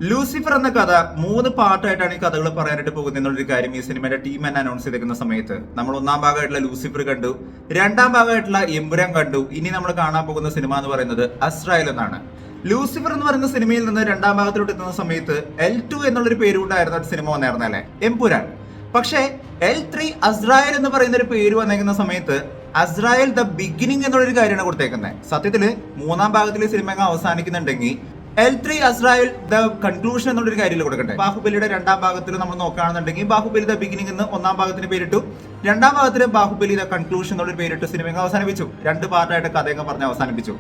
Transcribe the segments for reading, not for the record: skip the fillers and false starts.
Lucifer എന്ന കഥ 3 പാർട്ടായിട്ടാണ് ഈ കഥകൾ പറയാനായിട്ട് പോകുന്നത് എന്നുള്ളൊരു കാര്യം ഈ സിനിമയുടെ ടീം തന്നെ അനൗൺസ് ചെയ്തേക്കുന്ന സമയത്ത് നമ്മൾ 1-ാം ഭാഗമായിട്ടുള്ള ലൂസിഫർ കണ്ടു, 2-ാം ഭാഗമായിട്ടുള്ള എമ്പുരാൻ കണ്ടു. ഇനി നമ്മൾ കാണാൻ പോകുന്ന സിനിമ എന്ന് പറയുന്നത് അസ്രായേൽ എന്നാണ്. ലൂസിഫർ എന്ന് പറയുന്ന സിനിമയിൽ നിന്ന് 2-ാം ഭാഗത്തിലോട്ട് എത്തുന്ന സമയത്ത് L2 എന്നുള്ളൊരു പേരുകൊണ്ടായിരുന്നു ഒരു സിനിമ വന്നായിരുന്നല്ലേ, എമ്പുരാൻ. പക്ഷേ L3 അസ്രായേൽ എന്ന് പറയുന്ന ഒരു പേര് വന്നേക്കുന്ന സമയത്ത് അസ്രായേൽ ദ ബിഗിനിങ് എന്നുള്ളൊരു കാര്യമാണ് കൊടുത്തേക്കുന്നത്. സത്യത്തില് 3-ാം ഭാഗത്തിലെ സിനിമ അവസാനിക്കുന്നുണ്ടെങ്കിൽ L3 അസ്രായേൽ ദ കൺക്ലൂഷൻ എന്നുള്ളൊരു കാര്യത്തിൽ കൊടുക്കട്ടെ. ബാഹുബലിയുടെ 2-ാം ഭാഗത്തിൽ നമ്മൾ നോക്കുകയാണെന്നുണ്ടെങ്കിൽ ബാഹുബലി ദ ബിഗിനിങ് എന്ന് 1-ാം ഭാഗത്തിന് പേരിട്ടു, 2-ാം ഭാഗത്തിന് ബാഹുബലി ദ കൺക്ലൂഷൻ എന്നുള്ളൊരു പേരിട്ട് സിനിമ അവസാനിപ്പിച്ചു. 2 പാർട്ടായിട്ട് കഥയൊക്കെ പറഞ്ഞ് അവസാനിപ്പിച്ചു.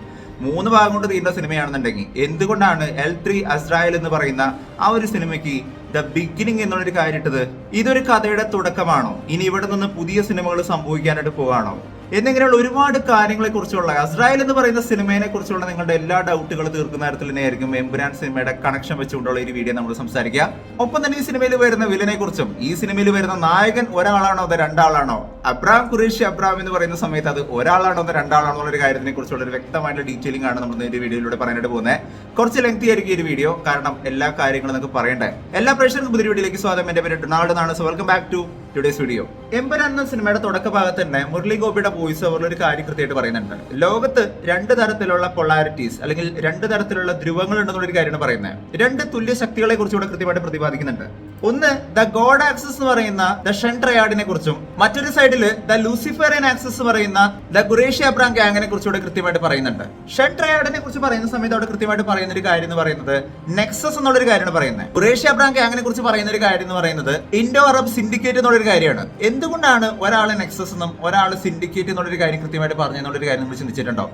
3 ഭാഗം കൊണ്ട് തീരുന്ന സിനിമയാണെന്നുണ്ടെങ്കിൽ എന്തുകൊണ്ടാണ് L3 അസ്രായേൽ എന്ന് പറയുന്ന ആ ഒരു സിനിമയ്ക്ക് ദ ബിഗിനിങ് എന്നുള്ളൊരു കാര്യമിട്ടത്? ഇതൊരു കഥയുടെ തുടക്കമാണോ? ഇനി ഇവിടെ നിന്ന് പുതിയ സിനിമകൾ സംഭവിക്കാനായിട്ട് പോവാണോ എന്നിങ്ങനെയുള്ള ഒരുപാട് കാര്യങ്ങളെ കുറിച്ചുള്ള അസ്രായേൽ എന്ന് പറയുന്ന സിനിമയെ കുറിച്ചുള്ള നിങ്ങളുടെ എല്ലാ ഡൗട്ടുകൾ തീർക്കുന്ന തരത്തിൽ തന്നെയായിരിക്കും എമ്പുരാൻ സിനിമയുടെ കണക്ഷൻ വെച്ചുകൊണ്ടുള്ള ഒരു വീഡിയോ നമ്മൾ സംസാരിക്കുക. ഒപ്പം തന്നെ ഈ സിനിമയിൽ വരുന്ന വില്ലനെ കുറിച്ചും ഈ സിനിമയിൽ വരുന്ന നായകൻ ഒരാളാണോ അതോ 2 ആളാണോ, അബ്രാം ഖുറേഷി അബ്രാം എന്ന് പറയുന്ന സമയത്ത് അത് ഒരാളാണോ അതോ 2 ആളാണോ എന്നുള്ള കാര്യത്തിനെ കുറിച്ചുള്ള ഒരു വ്യക്തമായിട്ടുള്ള ഡീറ്റെയിലിംഗ് ആണ് നമ്മൾ ഈ വീഡിയോയിലൂടെ പറയാനായിട്ട് പോകുന്നത്. കുറച്ച് ലെങ്തി ആയിരിക്കും ഈ ഒരു വീഡിയോ, കാരണം എല്ലാ കാര്യങ്ങളും നമുക്ക് പറയണ്ടേ. എല്ലാ പ്രേക്ഷകർക്കും പുതിയ വീഡിയോയിലേക്ക് സ്വാഗതം. എന്റെ പേര് ഡൊണാൾഡ് എന്നാണ്. So welcome back to today's video. Empuraan എന്ന സിനിമയുടെ തുടക്ക ഭാഗത്ത് തന്നെ മുരളി ഗോപിയുടെ വോയിസ് ഓവറിൽ ഒരു കാര്യം കൃത്യമായിട്ട് പറയുന്നുണ്ട്. ലോകത്ത് 2 തരത്തിലുള്ള പൊളാരിറ്റീസ് അല്ലെങ്കിൽ 2 തരത്തിലുള്ള ധ്രുവങ്ങൾ ഉണ്ടെന്നുള്ളൊരു കാര്യമാണ് പറയുന്നത്. 2 തുല്യ ശക്തികളെ കുറിച്ചുകൂടെ കൃത്യമായിട്ട് പ്രതിപാദിക്കുന്നുണ്ട്. ഒന്ന് ദ ഗോഡ് ആക്സസ് എന്ന് പറയുന്ന ദ ഷൻ ട്രയാഡിനെ കുറിച്ചും, മറ്റൊരു സൈഡിൽ ദ ലൂസിഫറിയൻ ആക്സസ് പറയുന്ന ദ ഖുറേഷി അബ്രാം ഗാങ്ങിനെ കുറിച്ചുകൂടെ കൃത്യമായിട്ട് പറയുന്നുണ്ട്. ഷൻ ട്രയാഡിനെ കുറിച്ച് പറയുന്ന സമയത്ത് അവിടെ കൃത്യമായിട്ട് പറയുന്ന ഒരു കാര്യം എന്ന് പറയുന്നത് നെക്സസ് എന്നുള്ളൊരു കാര്യമാണ് പറയുന്നത്. ഖുറേഷി അബ്രാം ഗാങ്ങിനെ കുറിച്ച് പറയുന്ന ഒരു കാര്യം എന്ന് പറയുന്നത് ഇൻഡോ അറബ് സിൻഡിക്കേറ്റ് എന്നുള്ളൊരു കാര്യമാണ്. എന്തുകൊണ്ടാണ് ഒരാള് നെക്സസ് എന്നും ഒരാള് സിൻഡിക്കേറ്റ് എന്നുള്ളൊരു കാര്യം കൃത്യമായിട്ട് പറഞ്ഞു എന്നുള്ളൊരു കാര്യം നമ്മൾ ചിന്തിച്ചിട്ടുണ്ടോ?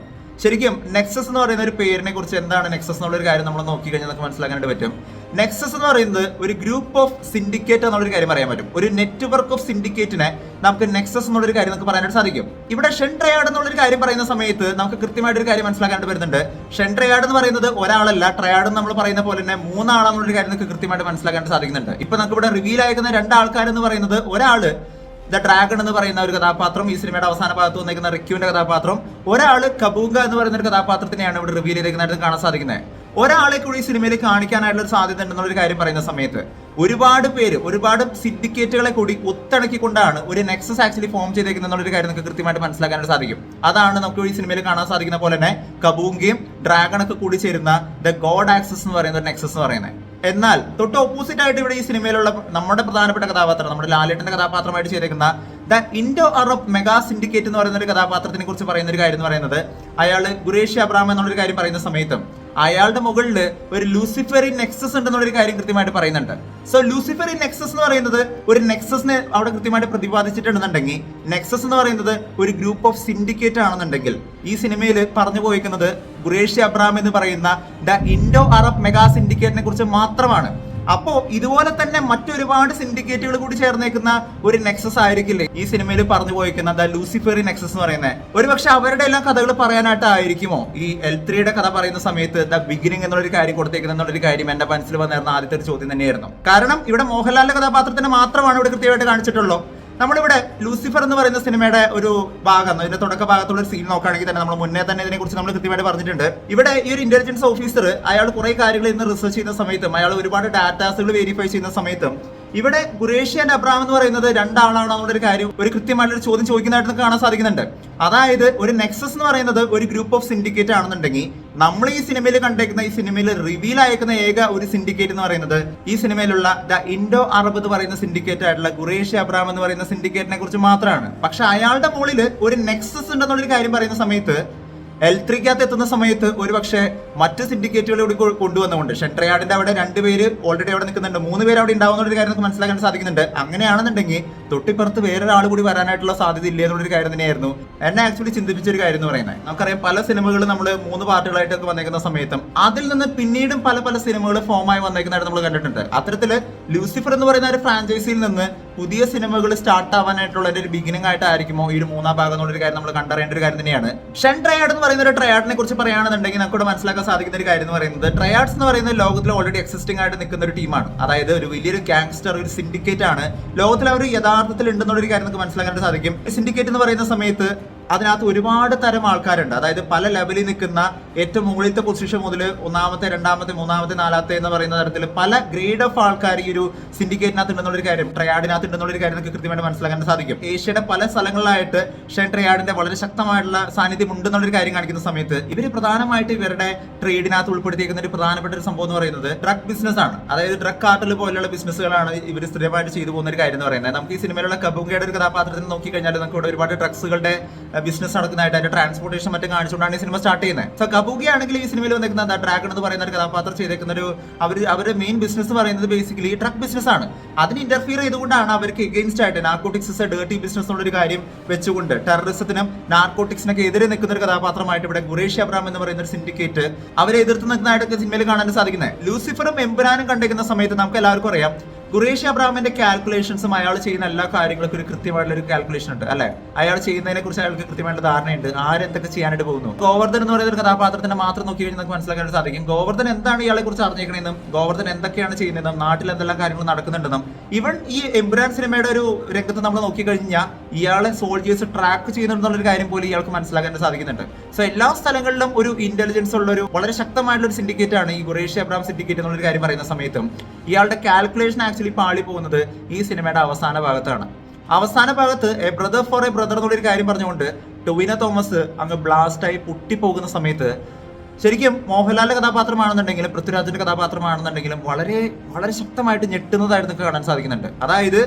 ശരിക്കും നെക്സസ് എന്ന് പറയുന്ന ഒരു പേരിനെ കുറിച്ച് എന്താണ് നെക്സസ് എന്നുള്ളൊരു കാര്യം നമ്മൾ നോക്കി കഴിഞ്ഞാൽ നമുക്ക് മനസ്സിലാക്കാനായിട്ട് പറ്റും. നെക്സസ് എന്ന് പറയുന്നത് ഒരു ഗ്രൂപ്പ് ഓഫ് സിൻഡിക്കേറ്റ് എന്നുള്ളൊരു കാര്യം പറയാൻ പറ്റും. ഒരു നെറ്റ്വർക്ക് ഓഫ് സിൻഡിക്കേറ്റിനെ നമുക്ക് നെക്സസ് എന്നുള്ളൊരു കാര്യം നമുക്ക് പറയാനായിട്ട് സാധിക്കും. ഇവിടെ ഷൻ ട്രയാഡ് എന്നുള്ളൊരു കാര്യം പറയുന്ന സമയത്ത് നമുക്ക് കൃത്യമായിട്ട് ഒരു കാര്യം മനസ്സിലാക്കാനായിട്ട് വരുന്നുണ്ട്. ഷൻ ട്രയാഡ് എന്ന് പറയുന്നത് ഒരാളല്ല, ട്രയാഡ് നമ്മൾ പറയുന്ന പോലെ തന്നെ 3 ആളെന്നുള്ളൊരു കാര്യം നമുക്ക് കൃത്യമായിട്ട് മനസ്സിലാക്കാനായിട്ട് സാധിക്കുന്നുണ്ട്. ഇപ്പൊ നമുക്ക് ഇവിടെ റിവീൽ ആയിരിക്കുന്ന 2 ആൾക്കാരെന്ന് പറയുന്നത് ഒരാള് ദ ഡ്രാഗൺ എന്ന് പറയുന്ന ഒരു കഥാപാത്രം, ഈ സിനിമയുടെ അവസാന ഭാഗത്ത് വന്നിരിക്കുന്ന റിക്യുവിന്റെ കഥാപാത്രം, ഒരാള് കബൂങ്ക എന്ന് പറയുന്ന ഒരു കഥാപാത്രത്തിനെയാണ് ഇവിടെ റിവീൽ ചെയ്തിരിക്കുന്നതായിട്ട് കാണാൻ സാധിക്കുന്നത്. ഒരാളെ കൂടി ഈ സിനിമയിൽ കാണിക്കാനായിട്ടുള്ള ഒരു സാധ്യത ഉണ്ടെന്നുള്ള ഒരു കാര്യം പറയുന്ന സമയത്ത് ഒരുപാട് പേര്, ഒരുപാട് സിൻഡിക്കേറ്റുകളെ കൂടി ഒത്തിണക്കിക്കൊണ്ടാണ് ഒരു നെക്സസ് ആക്ച്വലി ഫോം ചെയ്തേക്കുന്നത് എന്നുള്ളൊരു കാര്യം നമുക്ക് കൃത്യമായിട്ട് മനസ്സിലാക്കാനായിട്ട് സാധിക്കും. അതാണ് നമുക്ക് ഈ സിനിമയിൽ കാണാൻ സാധിക്കുന്ന പോലെ തന്നെ കബൂങ്കയും ഡ്രാഗണൊക്കെ കൂടി ചേരുന്ന ദ ഗോഡ് ആക്സസ് എന്ന് പറയുന്ന ഒരു നെക്സസ് എന്ന് പറയുന്നത്. എന്നാൽ തൊട്ട് ഓപ്പോസിറ്റ് ആയിട്ട് ഇവിടെ ഈ സിനിമയിലുള്ള നമ്മുടെ പ്രധാനപ്പെട്ട കഥാപാത്രം, നമ്മുടെ ലാലേട്ടന്റെ കഥാപാത്രമായിട്ട് ചെയ്തേക്കുന്ന the Indo Arab mega syndicate എന്ന് പറയുന്ന ഒരു കഥാപാത്രത്തിനെ കുറിച്ച് പറയുന്ന ഒരു കാര്യം എന്ന് പറയുന്നത് അയാള് ഖുറേഷി അബ്രാം എന്നുള്ളൊരു കാര്യം പറയുന്ന സമയത്തും അയാളുടെ മുകളിൽ ഒരു ലൂസിഫറിൻ നെക്സസ് ഉണ്ടെന്നുള്ളൊരു കാര്യം കൃത്യമായിട്ട് പറയുന്നുണ്ട്. സോ ലൂസിഫറിൻ നെക്സസ് എന്ന് പറയുന്നത് ഒരു നെക്സസിനെ അവിടെ കൃത്യമായിട്ട് പ്രതിപാദിച്ചിട്ടുണ്ടെന്നുണ്ടെങ്കിൽ നെക്സസ് എന്ന് പറയുന്നത് ഒരു ഗ്രൂപ്പ് ഓഫ് സിൻഡിക്കേറ്റ് ആണെന്നുണ്ടെങ്കിൽ ഈ സിനിമയിൽ പറഞ്ഞു പോയിരിക്കുന്നത് ഖുറേഷി അബ്രാം എന്ന് പറയുന്ന ദ ഇൻഡോ അറബ് മെഗാ സിൻഡിക്കേറ്റിനെ കുറിച്ച് മാത്രമാണ്. അപ്പോ ഇതുപോലെ തന്നെ മറ്റൊരുപാട് സിൻഡിക്കേറ്റുകൾ കൂടി ചേർന്നേക്കുന്ന ഒരു നെക്സസ് ആയിരിക്കില്ലേ ഈ സിനിമയിൽ പറഞ്ഞു പോയിരിക്കുന്ന ദ ലൂസിഫറി നെക്സസ് എന്ന് പറയുന്നത്? ഒരുപക്ഷെ അവരുടെ എല്ലാം കഥകൾ പറയാനായിട്ടായിരിക്കുമോ ഈ L3യുടെ കഥ പറയുന്ന സമയത്ത് ദ ബിഗിനിങ് എന്നുള്ളൊരു കാര്യം കൊടുത്തേക്കുന്ന എന്നുള്ളൊരു കാര്യം എന്റെ മനസ്സിൽ വന്നിരുന്ന ആദ്യത്തെ ഒരു ചോദ്യം തന്നെയായിരുന്നു. കാരണം ഇവിടെ മോഹൻലാലിന്റെ കഥാപാത്രത്തിന് മാത്രമാണ് ഇവിടെ കൃത്യമായിട്ട് കാണിച്ചിട്ടുള്ളൂ. നമ്മളിവിടെ ലൂസിഫർ എന്ന് പറയുന്ന സിനിമയുടെ ഒരു ഭാഗം, ഇതിന്റെ തുടക്ക ഭാഗത്തുള്ള ഒരു സീൻ നോക്കുകയാണെങ്കിൽ തന്നെ നമ്മൾ മുന്നേ തന്നെ ഇതിനെ കുറിച്ച് നമ്മൾ കൃത്യമായിട്ട് പറഞ്ഞിട്ടുണ്ട്. ഇവിടെ ഈ ഒരു ഇന്റലിജൻസ് ഓഫീസർ അയാൾ കുറെ കാര്യങ്ങൾ ഇന്ന് റിസർച്ച് ചെയ്യുന്ന സമയത്തും അയാൾ ഒരുപാട് ഡാറ്റാസുകൾ വെരിഫൈ ചെയ്യുന്ന സമയത്തും ഇവിടെ ഖുറേഷി ആൻഡ് അബ്രാം എന്ന് പറയുന്നത് 2 ആളാണോ എന്നുള്ളൊരു കാര്യം ഒരു കൃത്യമായിട്ടുള്ള ചോദ്യം ചോദിക്കുന്നതായിട്ട് കാണാൻ സാധിക്കുന്നുണ്ട്. അതായത് ഒരു നെക്സസ് എന്ന് പറയുന്നത് ഒരു ഗ്രൂപ്പ് ഓഫ് സിൻഡിക്കേറ്റ് ആണെന്നുണ്ടെങ്കിൽ നമ്മൾ ഈ സിനിമയിൽ കണ്ടേക്കുന്ന, ഈ സിനിമയിൽ റിവീൽ ആയിരിക്കുന്ന ഏക ഒരു സിൻഡിക്കേറ്റ് എന്ന് പറയുന്നത് ഈ സിനിമയിലുള്ള ദ ഇൻഡോ അറബ് എന്ന് പറയുന്ന സിൻഡിക്കേറ്റ് ആയിട്ടുള്ള ഖുറേഷി അബ്രാം എന്ന് പറയുന്ന സിൻഡിക്കേറ്റിനെ കുറിച്ച് മാത്രമാണ്. പക്ഷെ അയാളുടെ മുകളിൽ ഒരു നെക്സസ് ഉണ്ടെന്നുള്ളൊരു കാര്യം പറയുന്ന സമയത്ത് L3 എത്തുന്ന സമയത്ത് ഒരുപക്ഷെ മറ്റ് സിൻഡിക്കേറ്റുകൾ കൂടി കൊണ്ടുവന്നുകൊണ്ട് ഷൻ ട്രയാഡിന്റെ അവിടെ 2 പേര് ഓൾറെഡി അവിടെ നിൽക്കുന്നുണ്ട്, 3 പേര് അവിടെ ഉണ്ടാവുന്ന ഒരു കാര്യം നമുക്ക് മനസ്സിലാക്കാൻ സാധിക്കുന്നുണ്ട്. അങ്ങനെയാണെന്നുണ്ടെങ്കിൽ തൊട്ടിപ്പുറത്ത് വേറൊരാൾ കൂടി വരാനായിട്ടുള്ള സാധ്യത ഇല്ല എന്നുള്ളൊരു കാര്യം തന്നെയായിരുന്നു എന്നെ ആക്ച്വലി ചിന്തിപ്പിച്ച ഒരു കാര്യം എന്ന് പറയുന്നത്. നമുക്കറിയാം പല സിനിമകൾ നമ്മൾ 3 പാർട്ടുകളായിട്ടൊക്കെ വന്നേക്കുന്ന സമയത്തും അതിൽ നിന്ന് പിന്നീടും പല സിനിമകൾ ഫോമായി വന്നേക്കുന്നതായിട്ട് നമ്മൾ കണ്ടിട്ടുണ്ട്. അത്തരത്തില് ലൂസിഫർ എന്ന് പറയുന്ന ഒരു ഫ്രാഞ്ചൈസിയിൽ നിന്ന് പുതിയ സിനിമകൾ സ്റ്റാർട്ട് ആവാനായിട്ടുള്ള ഒരു ബിഗിനിങ് ആയിട്ടായിരിക്കുമോ ഈ ഒരു 3-ാം ഭാഗം എന്നുള്ളൊരു കാര്യം നമ്മൾ കണ്ടറിയേണ്ട ഒരു കാര്യം തന്നെയാണ്. ഷൻ ട്രയാഡ് എന്ന് പറയുന്ന ഒരു ട്രയാഡിനെ കുറിച്ച് പറയുകയാണെന്നുണ്ടെങ്കിൽ നമുക്ക് മനസ്സിലാക്കാൻ സാധിക്കുന്ന ഒരു കാര്യം എന്ന് പറയുന്നത് ട്രയാഡ്സ് എന്ന് പറയുന്നത് ലോകത്തിൽ ഓൾറെഡി എക്സിസ്റ്റിംഗ് ആയിട്ട് നിൽക്കുന്ന ഒരു ടീമാണ്. അതായത് ഒരു വലിയൊരു ഗാങ്സ്റ്റർ, ഒരു സിൻഡിക്കേറ്റ് ആണ് ലോകത്തിൽ അവർ യഥാർത്ഥത്തിൽ ഉണ്ടെന്നുള്ളൊരു കാര്യം നമുക്ക് മനസ്സിലാക്കാൻ സാധിക്കും. സിൻഡിക്കേറ്റ് എന്ന് പറയുന്ന സമയത്ത് അതിനകത്ത് ഒരുപാട് തരം ആൾക്കാരുണ്ട്. അതായത് പല ലെവലിൽ നിൽക്കുന്ന ഏറ്റവും മുകളിലത്തെ പൊസിഷൻ മുതൽ ഒന്നാമത്തെ, രണ്ടാമത്തെ, മൂന്നാമത്തെ, നാലാമത്തെ എന്ന് പറയുന്ന തരത്തിൽ പല ഗ്രേഡ് ഓഫ് ആൾക്കാർ ഈ ഒരു സിൻഡിക്കേറ്റിനകത്ത് ഉണ്ടെന്നുള്ളൊരു കാര്യം, ട്രയാഡിനകത്ത് ഉണ്ടെന്നുള്ളൊരു കാര്യം നമുക്ക് കൃത്യമായിട്ട് മനസ്സിലാക്കാൻ സാധിക്കും. ഏഷ്യയുടെ പല സ്ഥലങ്ങളിലായിട്ട് ഷെൻ ട്രയാഡിന്റെ വളരെ ശക്തമായിട്ടുള്ള സാന്നിധ്യം ഉണ്ടെന്നുള്ളൊരു കാര്യം കാണിക്കുന്ന സമയത്ത് ഇവർ പ്രധാനമായിട്ട് ഇവരുടെ ട്രേഡിനകത്ത് ഉൾപ്പെടുത്തിയിരിക്കുന്ന ഒരു പ്രധാനപ്പെട്ട ഒരു സംഭവം എന്ന് പറയുന്നത് ഡ്രഗ് ബിസിനസ് ആണ്. അതായത് ഡ്രഗ് കാർട്ടൽ പോലെയുള്ള ബിസിനസ്സുകളാണ് ഇവർ സ്ഥിരമായിട്ട് ചെയ്തു പോകുന്ന ഒരു കാര്യം എന്ന് പറയുന്നത്. നമുക്ക് ഈ സിനിമയിലുള്ള കബൂങ്കയുടെ ഒരു കഥാപാത്രത്തിൽ നോക്കിക്കഴിഞ്ഞാൽ നമുക്ക് ഇവിടെ ഒരുപാട് ഡ്രഗ്സുകളുടെ ബിസിനസ് നടക്കുന്നതായിട്ട് അതിന്റെ ട്രാൻസ്പോർട്ടേഷൻ മറ്റും കാണിച്ചുകൊണ്ടാണ് ഈ സിനിമ സ്റ്റാർട്ട് ചെയ്യുന്നത്. സോ കബൂഗി ആണെങ്കിൽ ഈ സിനിമയിൽ വന്നിരിക്കുന്ന ഡ്രാഗൺ എന്ന് പറയുന്ന ഒരു കഥാപാത്രം ചെയ്തേക്കുന്ന ഒരു അവരുടെ മെയിൻ ബിസിനസ് പറയുന്നത് ബേസിക്കലി ഡ്രഗ് ബിസിനസ് ആണ്. അതിന് ഇന്റർഫിയർ ചെയ്തുകൊണ്ടാണ് അവർക്ക് എഗെയിൻസ്റ്റ് ആയിട്ട് narcotics is A dirty business എന്നുള്ളൊരു കാര്യം വെച്ചുകൊണ്ട് ടെററിസത്തിനും നാർക്കോട്ടിക്സിനൊക്കെ എതിരെ നിൽക്കുന്ന ഒരു കഥാപാത്രമായിട്ട് ഇവിടെ ഖുറേഷി അബ്രഹാം എന്ന് പറയുന്ന ഒരു സിൻഡിക്കേറ്റ് അവരെ എതിർത്ത് നിൽക്കുന്നതായിട്ടൊക്കെ സിനിമയിൽ കാണാൻ സാധിക്കുന്നത്. ലൂസിഫറും എമ്പുരാനും കണ്ടിരിക്കുന്ന സമയത്ത് നമുക്ക് എല്ലാവർക്കും അറിയാം ഖുറേഷി അബ്രഹാമിന്റെ കാൽക്കുലേഷൻസും അയാൾ ചെയ്യുന്ന എല്ലാ കാര്യങ്ങൾക്കും ഒരു കൃത്യമായിട്ടുള്ള ഒരു കാൽക്കുലേഷൻ ഉണ്ട് അല്ലെ. അയാൾ ചെയ്യുന്നതിനെ കുറിച്ച് അയാൾക്ക് കൃത്യമായിട്ട് ധാരണയുണ്ട്, ആരെന്തൊക്കെ ചെയ്യാനായിട്ട് പോകുന്നു. ഗോവർദ്ധൻ എന്ന് പറയുന്ന ഒരു കഥാപാത്രത്തിന്റെ മാത്രം നോക്കി കഴിഞ്ഞാൽ നമുക്ക് മനസ്സിലാക്കാൻ സാധിക്കും ഗോവർദ്ധൻ എന്താണ് ഇയാളെ കുറിച്ച് അറിഞ്ഞേക്കണെന്നും ഗോവർദ്ധൻ എന്തൊക്കെയാണ് ചെയ്യുന്നതെന്നും നാട്ടിൽ എന്തെല്ലാം കാര്യങ്ങൾ നടക്കുന്നുണ്ടെന്നും. ഇവൻ ഈ എമ്പുരാൻ സിനിമയുടെ ഒരു രംഗത്ത് നമ്മൾ നോക്കിക്കഴിഞ്ഞാൽ ഇയാളെ സോൾജേഴ്സ് ട്രാക്ക് ചെയ്യുന്നുണ്ടെന്നുള്ളൊരു കാര്യം പോലും ഇയാൾക്ക് മനസ്സിലാക്കാൻ സാധിക്കുന്നുണ്ട്. സോ എല്ലാ സ്ഥലങ്ങളിലും ഒരു ഇന്റലിജൻസ് ഉള്ള ഒരു വളരെ ശക്തമായിട്ടുള്ള ഒരു സിൻഡിക്കേറ്റ് ആണ് ഈ ഖുറേഷി അബ്രഹാം സിൻഡിക്കേറ്റ് എന്നുള്ളൊരു കാര്യം പറയുന്ന സമയത്തും ഇയാളുടെ കാൽക്കുലേഷൻ ആക്ച്വലി പാളി പോകുന്നത് ഈ സിനിമയുടെ അവസാന ഭാഗത്താണ്. അവസാന ഭാഗത്ത് A brother four A brother എന്നുള്ളൊരു കാര്യം പറഞ്ഞുകൊണ്ട് ടൊവിനോ തോമസ് അങ്ങ് ബ്ലാസ്റ്റായി പൊട്ടിപ്പോകുന്ന സമയത്ത് ശരിക്കും മോഹൻലാലിന്റെ കഥാപാത്രമാണെന്നുണ്ടെങ്കിലും പൃഥ്വിരാജിന്റെ കഥാപാത്രമാണെന്നുണ്ടെങ്കിലും വളരെ വളരെ ശക്തമായിട്ട് ഞെട്ടുന്നതായിട്ട് നിങ്ങൾക്ക് കാണാൻ സാധിക്കുന്നുണ്ട്. അതായത്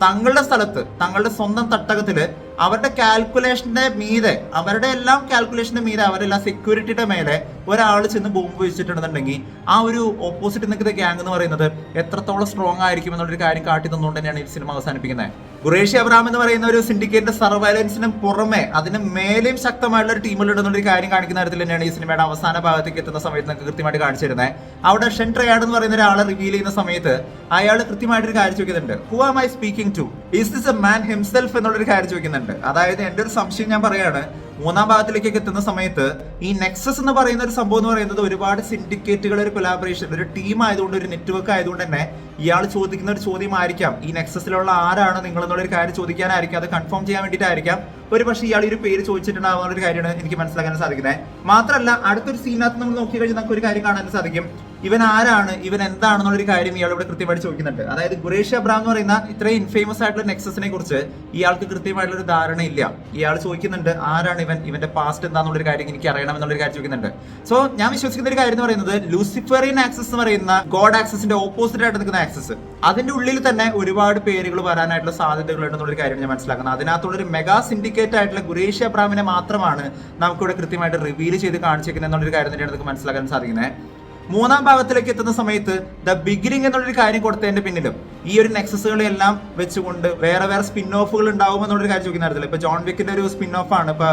തങ്ങളുടെ സ്ഥലത്ത് തങ്ങളുടെ സ്വന്തം തട്ടകത്തില് അവരുടെ കാൽക്കുലേഷന്റെ മീതെ, അവരുടെ എല്ലാം കാൽക്കുലേഷന്റെ മീതെ, അവരെല്ലാം സെക്യൂരിറ്റിയുടെ മേലെ ഒരാൾ ചെന്ന് ബോംബ് വെച്ചിട്ടുണ്ടെന്നുണ്ടെങ്കിൽ ആ ഒരു ഓപ്പോസിറ്റ് നിൽക്കുന്ന ഗ്യാങ് എന്ന് പറയുന്നത് എത്രത്തോളം സ്ട്രോങ് ആയിരിക്കും എന്നുള്ളൊരു കാര്യം കാട്ടി തന്നുകൊണ്ട് തന്നെയാണ് ഈ സിനിമ അവസാനിപ്പിക്കുന്നത്. ഖുറേഷി അബ്രഹാം എന്ന് പറയുന്ന ഒരു സിൻഡിക്കേറ്റിന്റെ സർവൈലൻസിനും പുറമെ അതിന് മേലെയും ശക്തമായിട്ടുള്ള ഒരു ടീമിലുണ്ടെന്നൊരു കാര്യം കാണിക്കുന്ന തരത്തിൽ തന്നെയാണ് ഈ സിനിമയുടെ അവസാന ഭാഗത്തേക്ക് എത്തുന്ന സമയത്ത് നമുക്ക് കൃത്യമായിട്ട് കാണിച്ചു തരുന്നത്. അവിടെ ഷെൻ ട്രയാഡ് എന്ന് പറയുന്ന ഒരാളെ റിവീൽ ചെയ്യുന്ന സമയത്ത് അയാൾ കൃത്യമായിട്ടൊരു കാര്യം ചോദിക്കുന്നുണ്ട്, who am I speaking to, is this a man himself എന്നുള്ളൊരു കാര്യം ചോദിക്കുന്നുണ്ട്. അതായത് എന്റെ ഒരു സംശയം ഞാൻ പറയാണ്, മൂന്നാം ഭാഗത്തിലേക്ക് എത്തുന്ന സമയത്ത് ഈ നെക്സസ് എന്ന് പറയുന്ന ഒരു സംഭവം എന്ന് പറയുന്നത് ഒരുപാട് സിൻഡിക്കേറ്റുകളുടെ ഒരു കൊലാബറേഷൻ, ഒരു ടീം ആയതുകൊണ്ട്, ഒരു നെറ്റ്വർക്ക് ആയതുകൊണ്ട് തന്നെ ഇയാൾ ചോദിക്കുന്ന ഒരു ചോദ്യമായിരിക്കാം ഈ നെക്സസിലുള്ള ആരാണ് നിങ്ങൾ എന്നുള്ളൊരു കാര്യം ചോദിക്കാനായിരിക്കും, അത് കൺഫേം ചെയ്യാൻ വേണ്ടിയിട്ടായിരിക്കാം ഒരു പക്ഷേ ഇയാൾ ഈ ഒരു പേര് ചോദിച്ചിട്ടുണ്ടാവുന്ന ഒരു കാര്യമാണ് എനിക്ക് മനസ്സിലാക്കാൻ സാധിക്കുന്നത്. മാത്രമല്ല അടുത്തൊരു സീനകത്ത് നമ്മൾ നോക്കി കഴിഞ്ഞാൽ നമുക്ക് ഒരു കാര്യം കാണാൻ സാധിക്കും, ഇവൻ ആരാണ്, ഇവൻ എന്താണെന്നുള്ളൊരു കാര്യം ഇയാൾ ഇവിടെ കൃത്യമായിട്ട് ചോദിക്കുന്നുണ്ട്. അതായത് ഖുറേഷി അബ്രഹാം എന്ന് പറയുന്ന ഇത്രയും ഇൻഫേമസ് ആയിട്ടുള്ള നെക്സസിനെ കുറിച്ച് ഇയാൾക്ക് കൃത്യമായിട്ടുള്ള ഒരു ധാരണ ഇല്ല. ഇയാൾ ചോദിക്കുന്നുണ്ട് ആരാണ് ഇവൻ, ഇവന്റെ പാസ്റ്റ് എന്താണെന്നുള്ളൊരു കാര്യം എനിക്ക് അറിയണം എന്നുള്ളൊരു കാര്യം ചോദിക്കുന്നുണ്ട്. സോ ഞാൻ വിശ്വസിക്കുന്ന ഒരു കാര്യം എന്ന് പറയുന്നത് ലൂസിഫറിയൻ ആക്സസ് എന്ന് പറയുന്ന ഗോഡ് ആക്സസിന്റെ ഓപ്പോസിറ്റ് ആയിട്ട് നിൽക്കുന്ന ആക്സസ്, അതിന്റെ ഉള്ളിൽ തന്നെ ഒരുപാട് പേരുകൾ വരാനായിട്ടുള്ള സാധ്യതകൾ ഉണ്ടെന്നുള്ളൊരു കാര്യം ഞാൻ മനസ്സിലാക്കുന്നത്. അതിനകത്തുള്ളൊരു മെഗാ സിൻഡിക്കേറ്റ് ആയിട്ടുള്ള ഖുറേഷി അബ്രഹാമിനെ മാത്രമാണ് നമുക്കിവിടെ കൃത്യമായിട്ട് റിവീൽ ചെയ്ത് കാണിച്ചിരിക്കുന്നത് എന്നുള്ളൊരു കാര്യം തന്നെയാണ് നമുക്ക് മനസ്സിലാക്കാൻ സാധിക്കുന്നത്. മൂന്നാം ഭാഗത്തിലേക്ക് എത്തുന്ന സമയത്ത് ദ ബിഗിനിങ് എന്നുള്ളൊരു കാര്യം കൊടുത്തതിന്റെ പിന്നിലും ഈ ഒരു നെക്സസുകളെല്ലാം വെച്ചുകൊണ്ട് വേറെ വേറെ സ്പിൻ ഓഫുകൾ ഉണ്ടാവും എന്നുള്ളൊരു കാര്യം ചോദിക്കുന്നില്ല. ഇപ്പൊ ജോൺ വിക്കിന്റെ ഒരു സ്പിൻ ഓഫ് ആണ് ഇപ്പൊ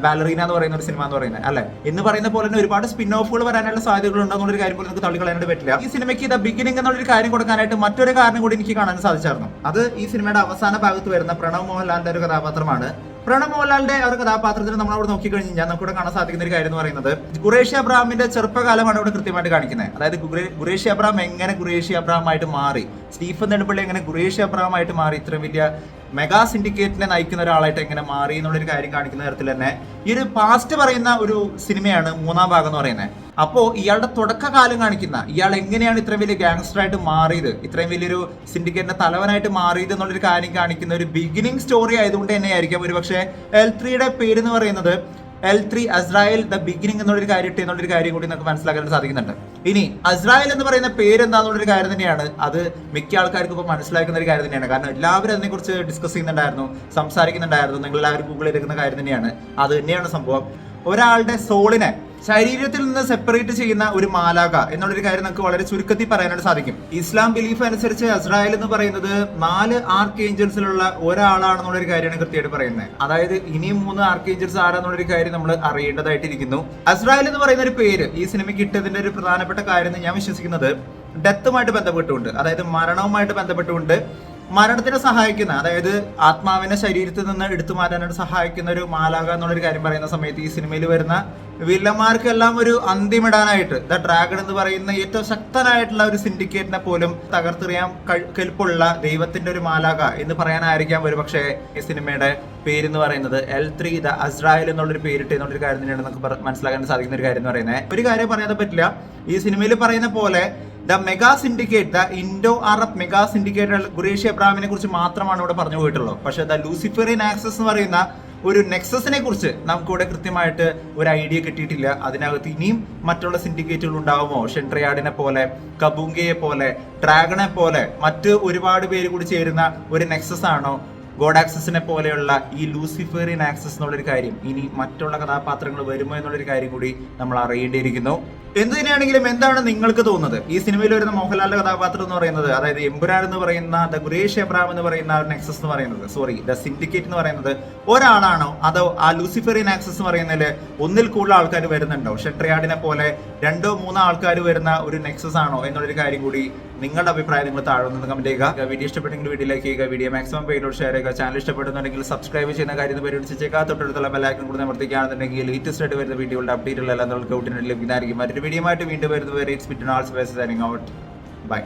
ബാലറീന എന്ന് പറയുന്ന ഒരു സിനിമ എന്ന് പറയുന്നത് അല്ലെ. എന്ന് പറയുന്ന പോലെ തന്നെ ഒരുപാട് സ്പിൻ ഓഫുകൾ വരാനുള്ള സാധ്യതകൾ ഉണ്ടെന്നുള്ളൊരു കാര്യം പോലും നമുക്ക് തള്ളിക്കളയാനായിട്ട് പറ്റില്ല. ഈ സിനിമയ്ക്ക് ദ ബിഗിനിങ് എന്നുള്ളൊരു കാര്യം കൊടുക്കാനായിട്ട് മറ്റൊരു കാരണം കൂടി എനിക്ക് കാണാൻ സാധിച്ചായിരുന്നു. അത് ഈ സിനിമയുടെ അവസാന ഭാഗത്ത് വരുന്ന പ്രണവ് മോഹൻലാലിന്റെ ഒരു കഥാപാത്രമാണ്. പ്രണവ് മോഹൻലാലിന്റെ ഒരു കഥാപാത്രത്തിന് നമ്മൾ അവിടെ നോക്കിക്കഴിഞ്ഞാൽ നമുക്കിവിടെ കാണാൻ സാധിക്കുന്ന ഒരു കാര്യം എന്ന് പറയുന്നത് ഖുറേഷി അബ്രഹാമിന്റെ ചെറുപ്പകാലമാണ് ഇവിടെ കൃത്യമായിട്ട് കാണിക്കുന്നത്. അതായത് ഖുറേഷി അബ്രഹാം എങ്ങനെ ഖുറേഷി അബ്രഹാം ആയിട്ട് മാറി, സ്റ്റീഫൻ നെടുമ്പള്ളി എങ്ങനെ ഖുറേഷി അബ്രഹാം ആയിട്ട് മാറി, ഇത്രയും വലിയ മെഗാ സിൻഡിക്കേറ്റിനെ നയിക്കുന്ന ഒരാളായിട്ട് എങ്ങനെ മാറി എന്നുള്ളൊരു കാര്യം കാണിക്കുന്ന തരത്തിൽ തന്നെ ഈ ഒരു പാസ്റ്റ് പറയുന്ന ഒരു സിനിമയാണ് മൂന്നാം ഭാഗം എന്ന് പറയുന്നത്. അപ്പോ ഇയാളുടെ തുടക്കകാലം കാണിക്കുന്ന, ഇയാൾ എങ്ങനെയാണ് ഇത്രയും വലിയ ഗാങ്സ്റ്റർ ആയിട്ട് മാറിയത്, ഇത്രയും വലിയൊരു സിൻഡിക്കേറ്റിന്റെ തലവനായിട്ട് മാറിയത് എന്നുള്ളൊരു കാര്യം കാണിക്കുന്ന ഒരു ബിഗിനിങ് സ്റ്റോറി ആയതുകൊണ്ട് തന്നെയായിരിക്കും ഒരുപക്ഷെ L3യുടെ പേര് എന്ന് പറയുന്നത് L3 അസ്രായേൽ ദ ബിഗിനിങ് എന്നുള്ളൊരു കാര്യം എന്നുള്ളൊരു കാര്യം കൂടി നമുക്ക് മനസ്സിലാക്കാൻ സാധിക്കുന്നുണ്ട്. ഇനി അസ്രായേൽ എന്ന് പറയുന്ന പേര് എന്താണെന്നുള്ളൊരു കാര്യം തന്നെയാണ്, അത് മിക്ക ആൾക്കാർക്കും ഇപ്പോൾ മനസ്സിലാക്കുന്ന ഒരു കാര്യം തന്നെയാണ്. കാരണം എല്ലാവരും അതിനെക്കുറിച്ച് ഡിസ്കസ് ചെയ്യുന്നുണ്ടായിരുന്നു, സംസാരിക്കുന്നുണ്ടായിരുന്നു. നിങ്ങൾ എല്ലാവരും ഗൂഗിൾ ചെയ്തിരിക്കുന്ന കാര്യം തന്നെയാണ്. അത് തന്നെയാണ് സംഭവം. ഒരാളുടെ സോളിനെ ശരീരത്തിൽ നിന്ന് സെപ്പറേറ്റ് ചെയ്യുന്ന ഒരു മാലാക എന്നുള്ളൊരു കാര്യം നമുക്ക് വളരെ ചുരുക്കത്തിൽ പറയാനായിട്ട് സാധിക്കും. ഇസ്ലാം ബിലീഫ് അനുസരിച്ച് അസ്രായേൽ എന്ന് പറയുന്നത് 4 ആർക്കേഞ്ചൽസിലുള്ള ഒരാളാണെന്നുള്ളൊരു കാര്യമാണ് കൃത്യമായിട്ട് പറയുന്നത്. അതായത് ഇനിയും 3 ആർക്കേഞ്ചൽസ് ആരാന്നുള്ളൊരു കാര്യം നമ്മൾ അറിയേണ്ടതായിട്ടിരിക്കുന്നു. അസ്രായേൽ എന്ന് പറയുന്ന ഒരു പേര് ഈ സിനിമയ്ക്ക് ഇട്ടതിന്റെ ഒരു പ്രധാനപ്പെട്ട കാര്യം എന്ന് ഞാൻ വിശ്വസിക്കുന്നത് ഡെത്തുമായിട്ട് ബന്ധപ്പെട്ടുകൊണ്ട്, അതായത് മരണവുമായിട്ട് ബന്ധപ്പെട്ടുകൊണ്ട് മരണത്തിനെ സഹായിക്കുന്ന, അതായത് ആത്മാവിനെ ശരീരത്തിൽ നിന്ന് എടുത്തു മാറ്റാനായിട്ട് സഹായിക്കുന്ന ഒരു മാലാക എന്നുള്ളൊരു കാര്യം പറയുന്ന സമയത്ത് ഈ സിനിമയിൽ വരുന്ന വില്ലന്മാർക്കെല്ലാം ഒരു അന്തിമിടാനായിട്ട് ദ ഡ്രാഗൺ എന്ന് പറയുന്ന ഏറ്റവും ശക്തനായിട്ടുള്ള ഒരു സിൻഡിക്കേറ്റിനെ പോലും തകർത്തെറിയാൻ കെൽപ്പുള്ള ദൈവത്തിന്റെ ഒരു മാലാക എന്ന് പറയാനായിരിക്കാം ഒരു പക്ഷേ ഈ സിനിമയുടെ പേരെന്ന് പറയുന്നത് L3 ദ അസ്രായേൽ എന്നുള്ളൊരു പേരിട്ട് എന്നുള്ളൊരു കാര്യം തന്നെയാണ് നമുക്ക് മനസ്സിലാക്കാൻ സാധിക്കുന്ന ഒരു കാര്യം എന്ന് പറയുന്നത്. ഒരു കാര്യം പറയാതെ പറ്റില്ല, ഈ സിനിമയിൽ പറയുന്ന പോലെ the mega syndicate, the Indo Arab mega syndicate Qureshi അബ്രാമിനെ കുറിച്ച് മാത്രമാണ് ഇവിടെ പറഞ്ഞു പോയിട്ടുള്ളത്. പക്ഷെ ദ ലൂസിഫറിയൻ ആക്സസ് എന്ന് പറയുന്ന ഒരു നെക്സസിനെ കുറിച്ച് നമുക്കിവിടെ കൃത്യമായിട്ട് ഒരു ഐഡിയ കിട്ടിയിട്ടില്ല. അതിനകത്ത് ഇനിയും മറ്റുള്ള സിൻഡിക്കേറ്റുകൾ ഉണ്ടാവുമോ? ഷെൻട്രിയാഡിനെ പോലെ, കബൂങ്കയെ പോലെ, ഡ്രാഗണെ പോലെ മറ്റ് ഒരുപാട് പേര് കൂടി ചേരുന്ന ഒരു നെക്സസ് ആണോ ഗോഡ് ആക്സസിനെ പോലെയുള്ള ഈ ലൂസിഫറിയൻ ആക്സസ് എന്നുള്ളൊരു കാര്യം ഇനി മറ്റുള്ള കഥാപാത്രങ്ങൾ വരുമോ എന്നുള്ളൊരു കാര്യം കൂടി നമ്മൾ അറിയേണ്ടിയിരിക്കുന്നു. എന്ത് തന്നെയാണെങ്കിലും എന്താണ് നിങ്ങൾക്ക് തോന്നുന്നത്? ഈ സിനിമയിൽ വരുന്ന മോഹൻലാലിന്റെ കഥാപാത്രം എന്ന് പറയുന്നത്, അതായത് എമ്പുരാൻ എന്ന് പറയുന്ന ദ ഖുറേഷി അബ്രാം എന്ന് പറയുന്ന നെക്സസ് എന്ന് പറയുന്നത്, ദ സിൻഡിക്കേറ്റ് എന്ന് പറയുന്നത് ഒരാളാണോ അതോ ആ ലൂസിഫറിയൻ ആക്സസ് എന്ന് പറയുന്നതിൽ ഒന്നിൽ കൂടുതൽ ആൾക്കാർ വരുന്നുണ്ടോ? ഷെട്രിയാഡിനെ പോലെ 2-3 ആൾക്കാർ വരുന്ന ഒരു നെക്സസ് ആണോ എന്നുള്ളൊരു കാര്യം കൂടി നിങ്ങളുടെ അഭിപ്രായം നിങ്ങൾ താഴെ നിന്ന് കമന്റ് ചെയ്യുക. വീഡിയോ ഇഷ്ടപ്പെട്ടെങ്കിൽ വീഡിയോ ലൈക്ക് ചെയ്യുക, വീഡിയോ മാക്സിമം പേരോട് ഷെയർ ചെയ്യുക. ചാനൽ ഇഷ്ടപ്പെടുന്നുണ്ടെങ്കിൽ സബ്സ്ക്രൈബ് ചെയ്യുന്ന കാര്യം പരിഗണിച്ചേക്കുക. തൊട്ടടുത്തുള്ള ബെല്ലൈക്കൺ കൂടി അമർത്തിക്കുകയാണെന്നുണ്ടെങ്കിൽ ലേറ്റസ്റ്റ് ആയിട്ട് വരുന്ന വീഡിയോകളുടെ അപ്ഡേറ്റുകൾ എല്ലാം നിങ്ങൾക്ക് ഉടനെ ലഭിക്കുന്നതായിരിക്കും. മറ്റൊരു വീഡിയോ ആയിട്ട് വീണ്ടും വരുന്നവരെ it's between all space signing out. By.